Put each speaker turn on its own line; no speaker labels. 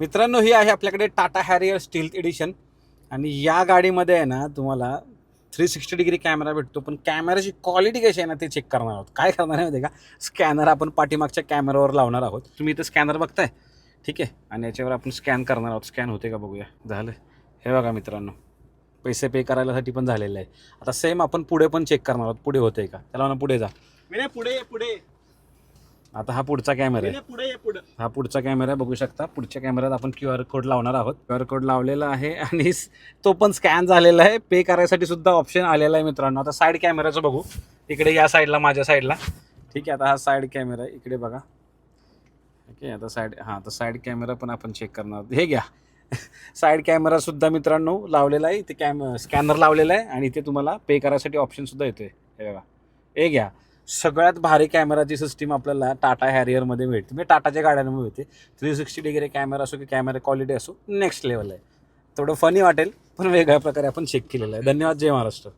मित्रांनो, ही आहे आपल्याकडे टाटा हॅरियर स्टील एडिशन आणि या गाडीमध्ये आहे ना तुम्हाला 360 डिग्री कॅमेरा भेटतो. पण कॅमेराची क्वालिटी कशी आहे ना ते चेक करणार आहोत. काय करणार आहे माहिती आहे का, स्कॅनर आपण पाठीमागच्या कॅमेरावर लावणार आहोत. तुम्ही इथं स्कॅनर बघताय, ठीक आहे, आणि याच्यावर आपण स्कॅन करणार आहोत. स्कॅन होते का बघूया. झालं, हे बघा मित्रांनो, पैसे पे करायलासाठी पण झालेलं आहे. आता सेम आपण पुढे पण चेक करणार आहोत, पुढे होते का. त्याला म्हणा पुढे जा.
पुढे
आता हा पुढचा कॅमेरा आहे.
पुढे
हा पुढचा कॅमेरा बघू शकता. पुढच्या कॅमेऱ्यात आपण QR कोड लावणार आहोत. QR कोड लावलेला आहे आणि तो पण स्कॅन झालेला आहे. पे करायसाठी सुद्धा ऑप्शन आलेला आहे मित्रांनो. आता साईड कॅमेराचं बघू. इकडे या साईडला, माझ्या साईडला, ठीक आहे. आता हा साईड कॅमेरा इकडे बघा. ओके, आता साईड कॅमेरा पण आपण चेक करणार. हे घ्या, साईड कॅमेरा सुद्धा मित्रांनो लावलेला आहे. इथे स्कॅनर लावलेला आहे आणि इथे तुम्हाला पे करायसाठी ऑप्शन सुद्धा येतोय. हे बघा, हे घ्या. सगळ्यात भारी कॅमेराची सिस्टीम आपल्याला टाटा हॅरियरमध्ये मिळते. म्हणजे टाटाच्या गाड्यांमध्ये मिळते. 360 डिग्री कॅमेरा असो की कॅमेरा क्वालिटी असो, नेक्स्ट लेवल आहे. थोडं फनी वाटेल पण वेगळ्या प्रकारे आपण चेक केलेलं आहे. धन्यवाद. जय महाराष्ट्र.